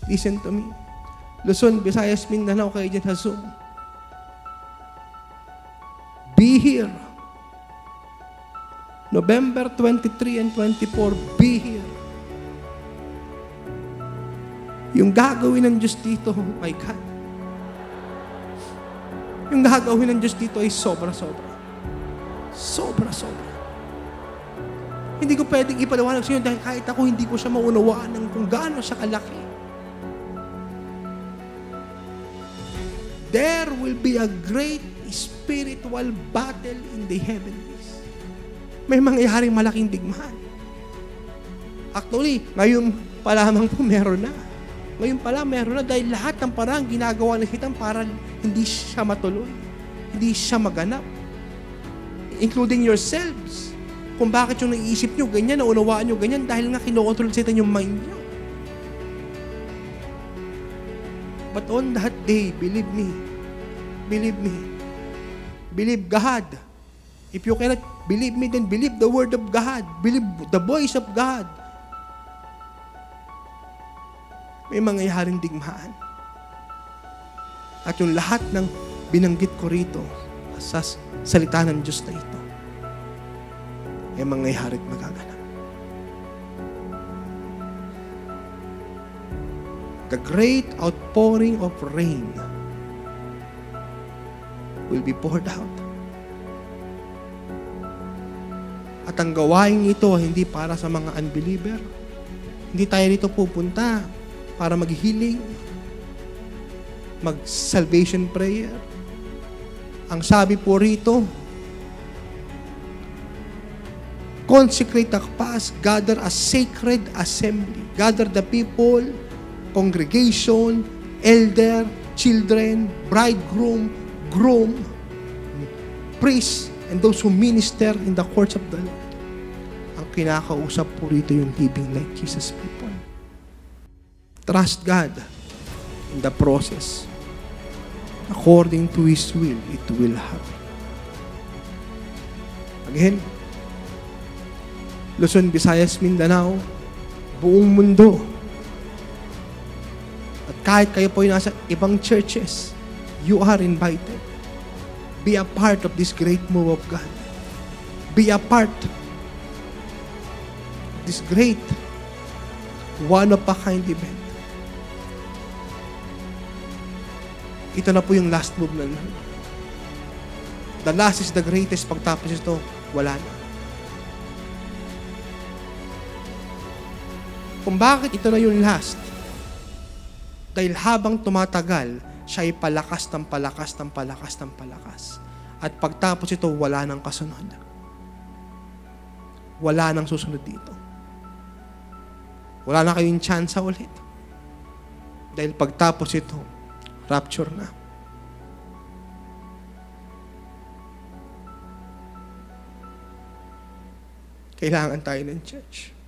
Listen to me. Luzon, Visayas, Mindanao, kayo dyan sa Zoom. Be here. November 23 and 24, be here. Yung gagawin ng Diyos dito, oh my God. Yung gagawin ng Diyos dito ay sobra-sobra. Sobra-sobra. Hindi ko pwedeng ipaliwanag sa inyo dahil kahit ako hindi ko siya maunawaan ng kung gaano siya kalaki. There will be a great spiritual battle in the heavenlies. May mangyayaring malaking digmaan. Actually, ngayon pa lamang po meron na. Ngayon pala meron na dahil lahat ng parang ginagawa ng Satan para hindi siya matuloy. Hindi siya maganap. Including yourselves. Kung bakit yung naiisip nyo ganyan, naunawaan nyo ganyan, dahil nga kinokontrol sa Satan yung mind nyo. But on that day, believe me, believe God. If you cannot believe me, then believe the word of God. Believe the voice of God. May mangyayaring digmaan. At yung lahat ng binanggit ko rito sa salita ng Diyos na ito, ay mangyayari at magaganap. The great outpouring of rain will be poured out. At ang gawain ito hindi para sa mga unbeliever. Hindi tayo dito pupunta para mag-healing, mag-salvation prayer. Ang sabi po rito, consecrate the past, gather a sacred assembly. Gather the people, congregation, elder, children, bridegroom, groom, priests, and those who minister in the courts of the Lord. Ang kinakausap po rito yung living like Jesus people. Trust God in the process. According to His will, it will happen. Again, Luzon, Visayas, Mindanao, buong mundo. At kahit kayo po ay nasa ibang churches, you are invited. Be a part of this great move of God. Be a part of this great one-of-a-kind event. Ito na po yung last move na Lord. The last is the greatest. Pagtapos ito, wala na. Kung bakit ito na yung last? Dahil habang tumatagal, siya ay palakas ng palakas ng palakas ng palakas. At pagtapos ito, wala nang kasunod. Wala nang susunod dito. Wala na kayong chance ulit. Dahil pagtapos ito, rapture na. Kailangan tayo ng church.